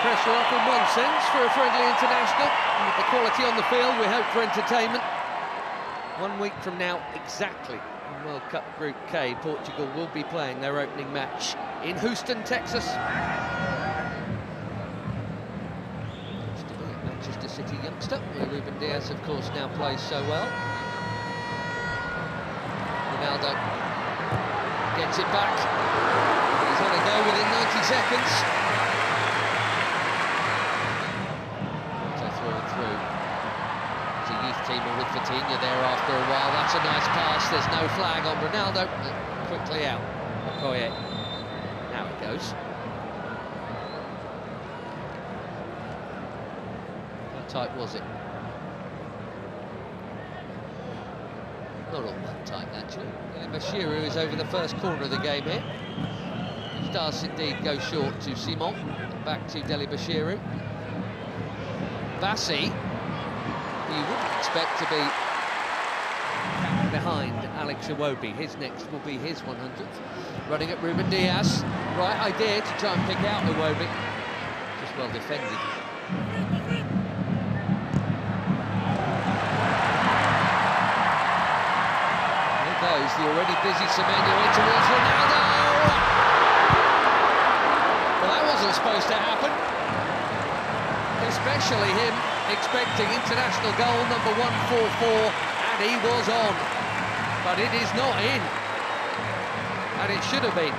Pressure off in one sense for a friendly international. And with the quality on the field, we hope for entertainment. 1 week from now, exactly, in World Cup Group K, Portugal will be playing their opening match in Houston, Texas. Used to be a Manchester City youngster, where Ruben Diaz, of course, now plays so well. Ronaldo gets it back. He's had a go within 90 seconds. Through and through. There's a youth teamer with Vitinha there after a while. That's a nice pass. There's no flag on Ronaldo. Quickly out. Okoye. Now it goes. How tight was it? Not all that tight, actually. Bashiru is over the first corner of the game here. He does indeed go short to Simon. Back to Deli Bashiru. Bassi, you wouldn't expect to be behind Alex Iwobi. His next will be his 100th. Running at Ruben Diaz. Right idea to try and pick out Iwobi. Just well defended. There goes the already busy Semenyo in towards Ronaldo. Well, that wasn't supposed to happen. Especially him expecting international goal number 144, and he was on. But it is not in. And it should have been.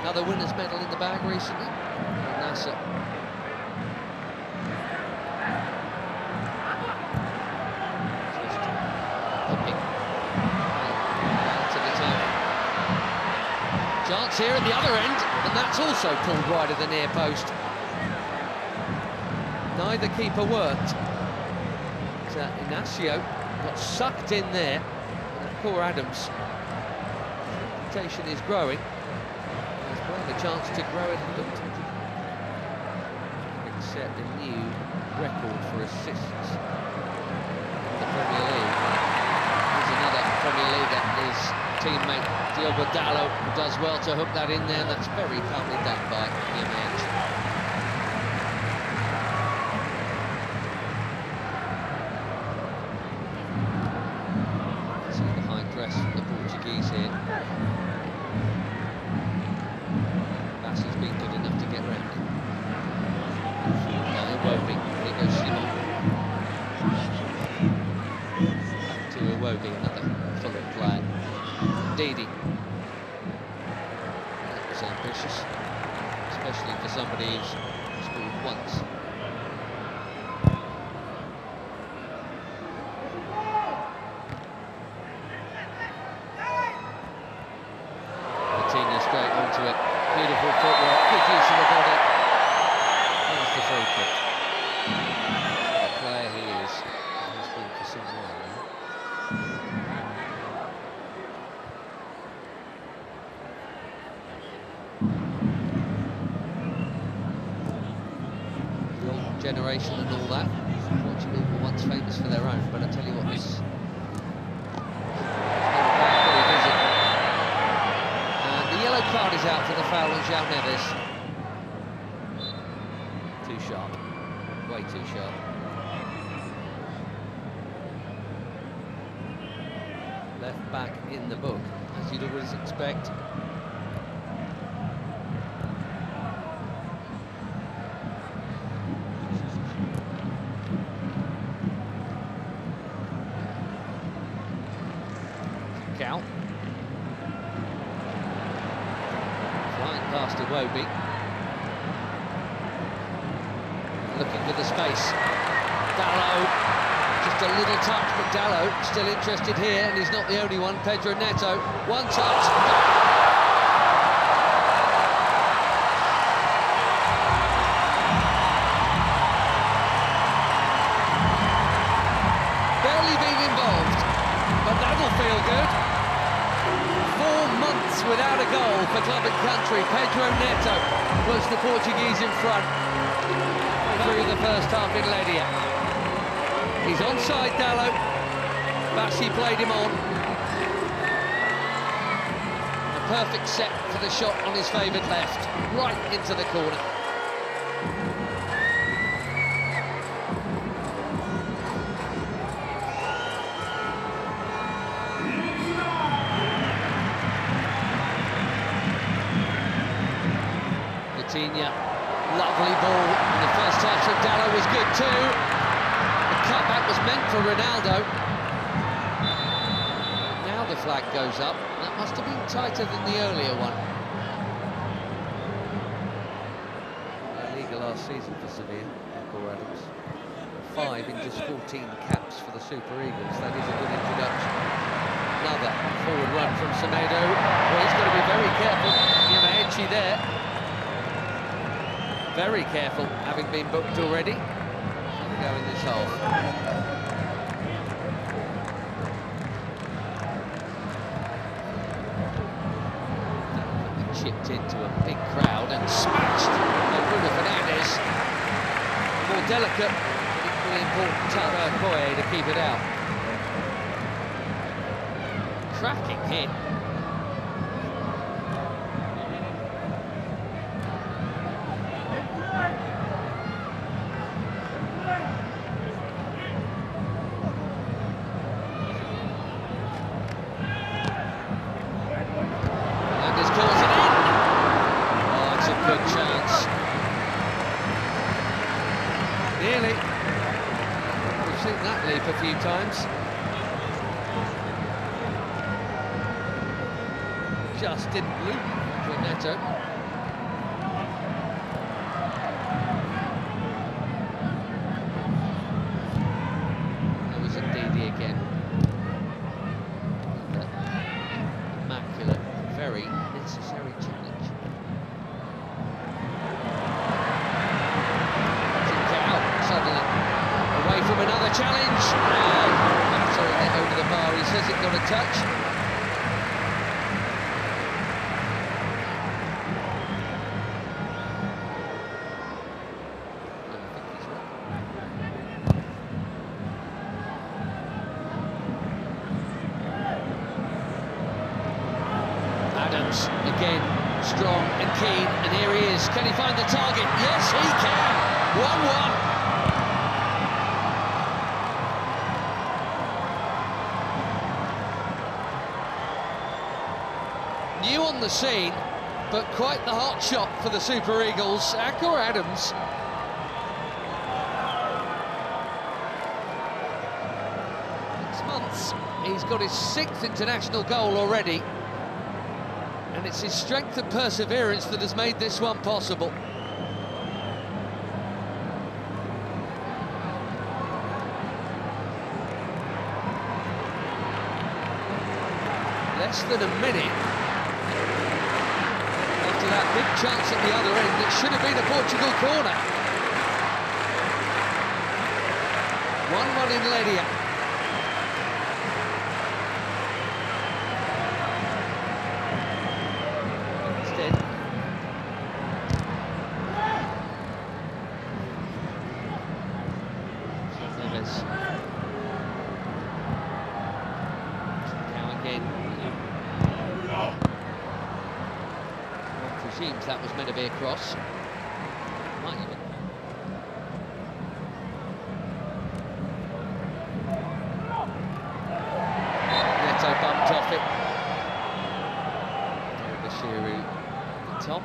Another winner's medal in the bag recently. Nasser. Chance here at the other end, and that's also pulled wide of the near post. Neither keeper worked. Inacio got sucked in there. Akor Adams. Reputation is growing. He's got a chance to grow it a little. Set a new record for assists in the Premier League. There's another Premier League that his teammate Diogo Dalot does well to hook that in there. That's very calmly done by Magalhães. See the high press from the Portuguese here. Bassi's been good enough to get round it. Iwobi, here goes Simon. Back to Iwobi, another Fulham player. Didi. That was ambitious, especially for somebody who's scored once. Vitinha straight onto it. Beautiful footwork, good use of the body. There's the free kick. The player he is, he's been for some while now. Generation and all that. Portugal were once famous for their own, but I tell you what, this and the yellow card is out for the foul on João Neves. Too sharp, way too sharp. Left back in the book, as you'd always expect. Cal. Flying past Iwobi. Looking for the space. Dalot. Just a little touch, but Dalot still interested here, and he's not the only one. Pedro Neto. One touch. Barely being involved, but that'll feel good. 4 months without a goal for club and country. Pedro Neto puts the Portuguese in front through the first half in Leiria. He's onside, Dallo. Bassi played him on. A perfect set for the shot on his favoured left, right into the corner. Lovely ball in the first touch from Dallo was good too. The cutback was meant for Ronaldo. Now the flag goes up. That must have been tighter than the earlier one. Leiria last season for Sevilla, Akor Adams. 5 in just 14 caps for the Super Eagles. That is a good introduction. Another forward run from Semedo. Well, he's got to be very careful. Givenchy there. Very careful, having been booked already. Here we go in this half. Chipped into a big crowd and smashed by Bruno Fernandes. More delicate, equally important Tara Koye to keep it out. Cracking hit. Nearly. We've seen that leap a few times. Just didn't loop Pedro Neto. There was Ndidi again. Immaculate, very necessary challenge. Away from another challenge. Battering it over the bar. He says it got a touch. Adams again, strong and keen, and here he is. Can he find the target? Yes, he can. 1-1. New on the scene, but quite the hot shot for the Super Eagles. Akor Adams. Months, he's got his 6th international goal already, and it's his strength and perseverance that has made this one possible. Less than a minute after that big chance at the other end, it should have been a Portugal corner. 1-1 in Leiria. Instead, Neves. Now again. One presumes that was meant to be a cross. Might even. Neto bumped off it. Bashiru at the top.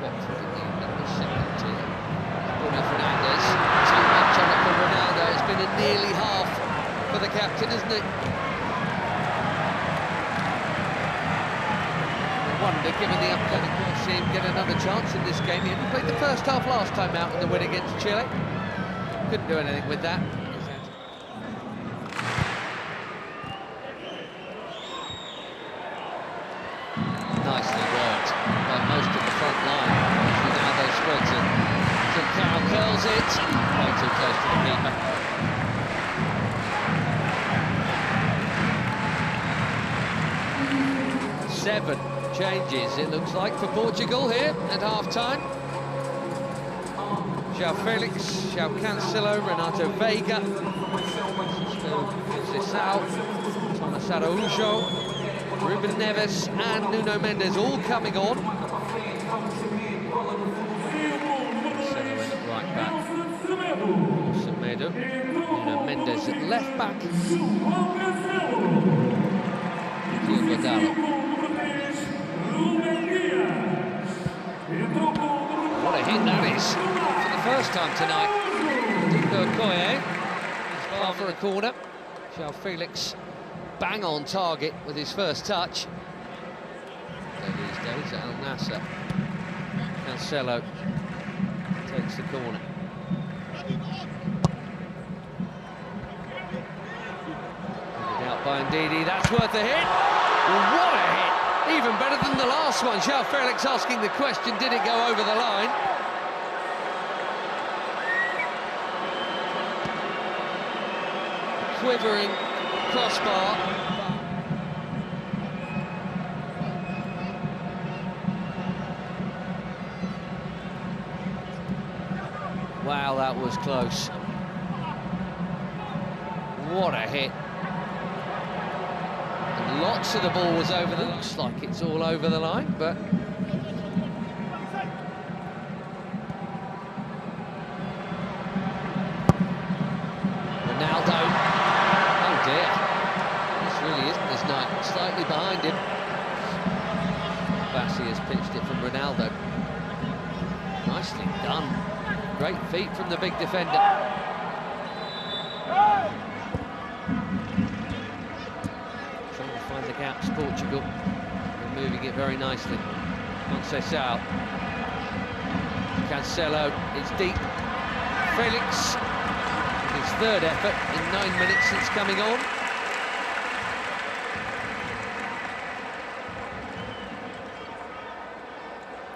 Watford in the second tier. Bruno Fernandes. Too much on it for Ronaldo. It's been a nearly half for the captain, isn't it? I wonder, given the upcoming, we'll see him get another chance in this game. He only played the first half last time out in the win against Chile. Couldn't do anything with that. Nicely worked by most of the front line. Ronaldo spreads it. Conceição curls it. Way too close to the keeper. Seven changes, it looks like, for Portugal here at half-time. João Felix, João Cancelo, Renato Veiga, Conceição, Thomas Araújo, Ruben Neves and Nuno Mendes all coming on. Right back, Semedo, Nuno Mendes at left back, Diogo Dalot. What a hit that is, for the first time tonight. Okoye is far for a corner. João Felix bang on target with his first touch. These days at Al Nassr. Cancelo takes the corner. Out by Ndidi, that's worth a hit. What a hit! Even better than the last one. João Felix asking the question, did it go over the line? Quivering crossbar. Wow, that was close. What a hit. And lots of the ball was over the... Looks like it's all over the line, but... Ronaldo. Oh dear. This really isn't his night. Slightly behind him. Bassi has pitched it from Ronaldo. Nicely done. Great feet from the big defender. Trying to find the gaps, Portugal. They're moving it very nicely. Conceição. Cancelo, it's deep. Felix, his third effort in 9 minutes since coming on.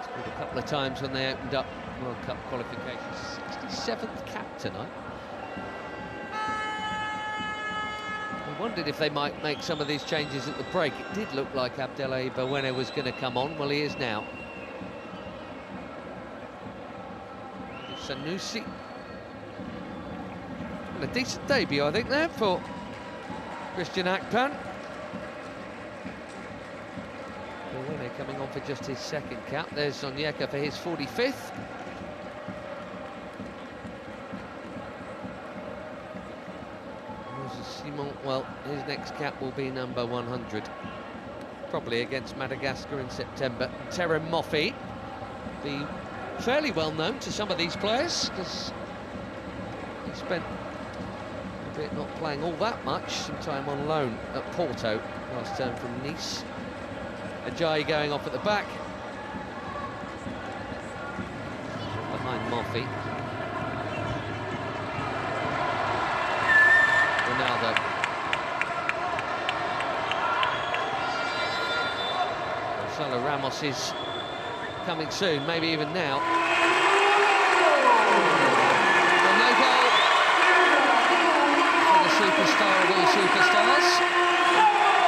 Scored a couple of times when they opened up World Cup qualifications. 67th cap tonight. We wondered if they might make some of these changes at the break. It did look like Abdelai Bawene was going to come on. Well, he is now. Sanusi. And a decent debut, I think, there for Christian Akpan. Bawene coming on for just his second cap. There's Onyeka for his 45th. Simon, well, his next cap will be number 100. Probably against Madagascar in September. Terem Moffi, be fairly well known to some of these players, because he spent a bit not playing all that much, some time on loan at Porto last term from Nice. Ajayi going off at the back. Behind Moffi. Ronaldo. Gonzalo Ramos is coming soon, maybe even now. Well, no goal for the superstar of all superstars.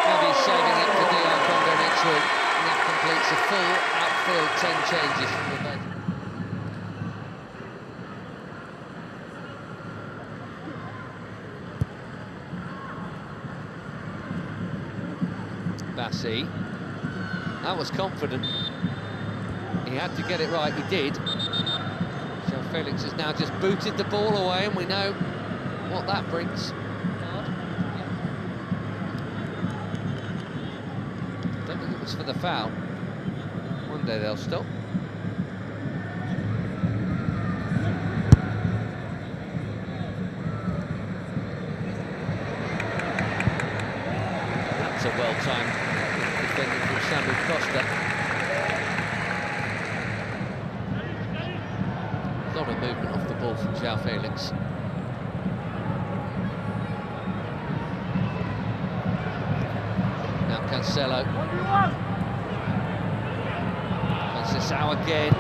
Maybe he's saving it for DR Congo next week, and that completes a full outfield 10 changes from the bench. Bassi, that was confident. He had to get it right, he did. So Felix has now just booted the ball away, and we know what that brings. Don't think it was for the foul. One day they'll stop. That's a well-timed defending from Samuel Costa. A lot of movement off the ball from João Felix. Now Cancelo. Conceição again.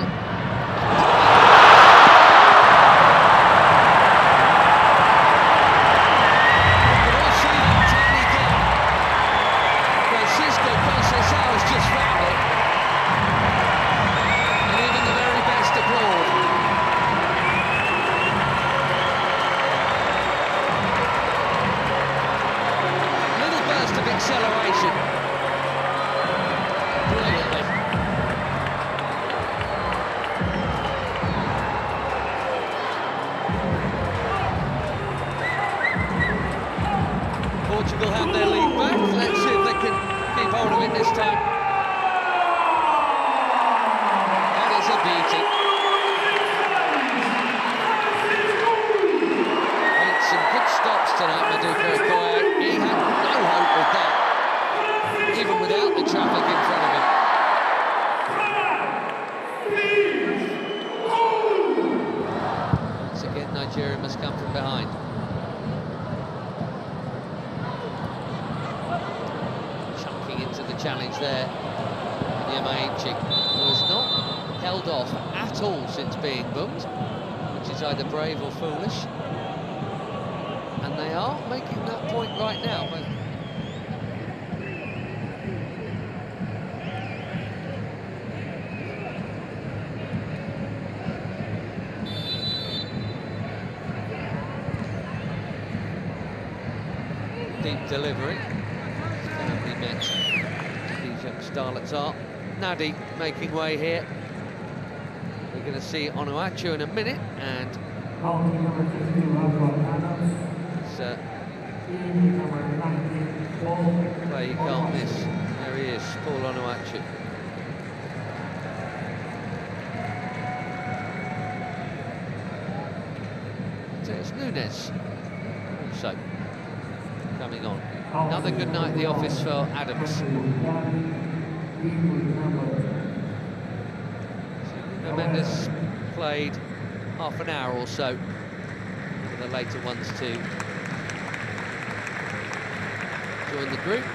Portugal have their lead back. Let's see if they can keep hold of it this time. That is a beauty. Made some good stops tonight, Maduka Okoye. He had no hope with that, even without the traffic in front of him. Once again, Nigeria must come from behind. Into the challenge there, Nyamaichi was not held off at all since being booked, which is either brave or foolish, and they are making that point right now. Deep delivery. Met these young starlets are. Nadi making way here. We're going to see Onuachu in a minute, and it's play you can't miss. There he is, Paul Onuachu. It's Nunes also coming on. Another good night at the office for Adams. So, Mendes played half an hour or so for the later ones to join the group.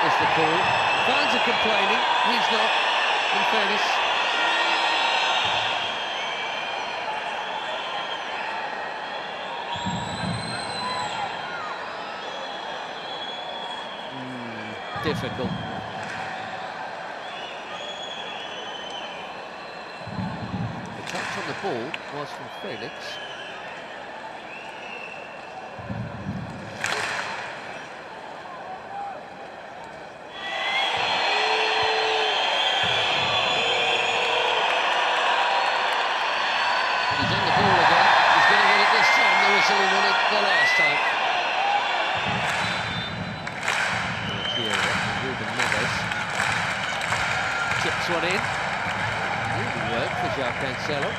Is the call. Fans are complaining, he's not, in fairness. Difficult. The touch on the ball was from Felix. The last time. Chips one in. Really worked for João Cancelo.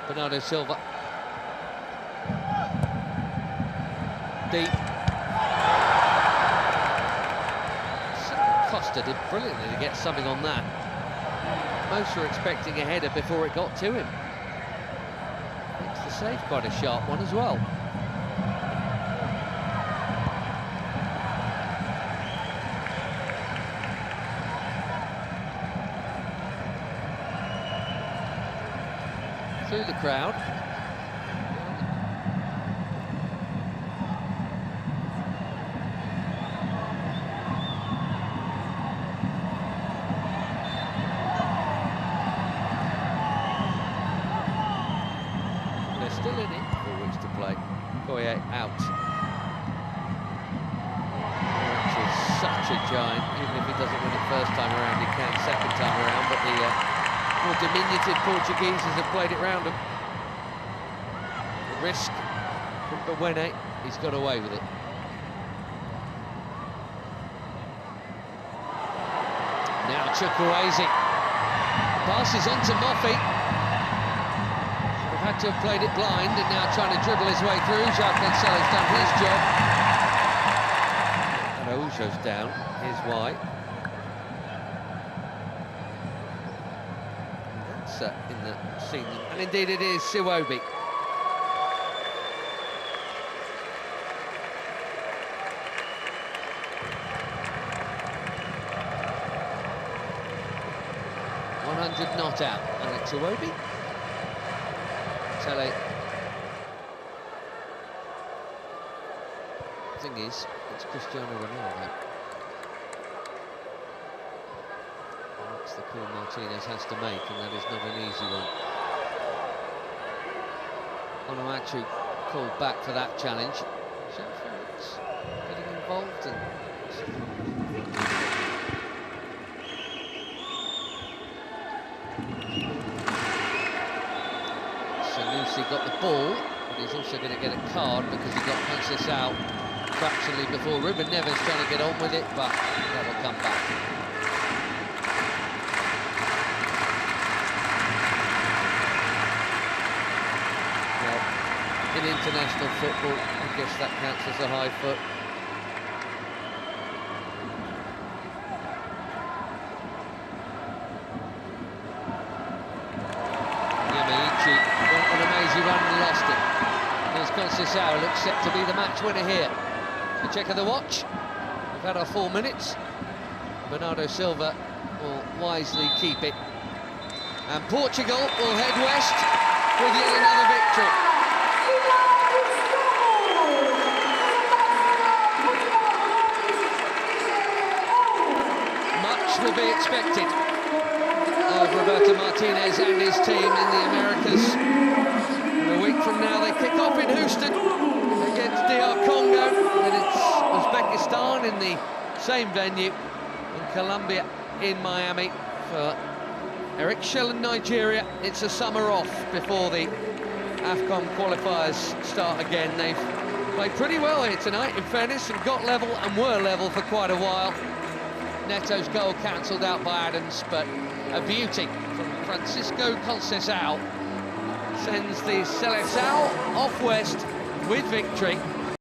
Bernardo Silva. Deep. Costa did brilliantly to get something on that. Most were expecting a header before it got to him. Makes the save quite a sharp one as well. Through the crowd. Still in it, 4 weeks to play. Okoye out. Which is such a giant. Even if he doesn't win it first time around, he can second time around. But the more diminutive Portugueses have played it round him. The risk from Bawene, he's got away with it. Now Chukwueze. Passes on to Moffi. Had to have played it blind, and now trying to dribble his way through. João Cancelo's done his job. Araujo's down. Here's why. That's in the scene, and indeed it is Siwobi. Not out. Alex Iwobi. Tele. thing is, it's Cristiano Ronaldo. That's the call Martinez has to make, and that is not an easy one. Onuachu called back for that challenge. Sheffield getting involved and Sanusi got the ball, but he's also going to get a card because he got Conceição fractionally before. Ruben Neves trying to get on with it, but that will come back. In international football, I guess that counts as a high foot. Yamaichi went on an amazing run and lost it. Here's Conceição, looks set to be the match winner here. A check of the watch. We've had our 4 minutes. Bernardo Silva will wisely keep it. And Portugal will head west with yet another victory. Will be expected of Roberto Martinez and his team in the Americas. And a week from now they kick off in Houston against DR Congo, and it's Uzbekistan in the same venue, and Colombia in Miami for Eric Shell and Nigeria. It's a summer off before the AFCON qualifiers start again. They've played pretty well here tonight, in fairness, and got level and were level for quite a while. Neto's goal cancelled out by Adams, but a beauty from Francisco Conceição sends the Seleção off west with victory.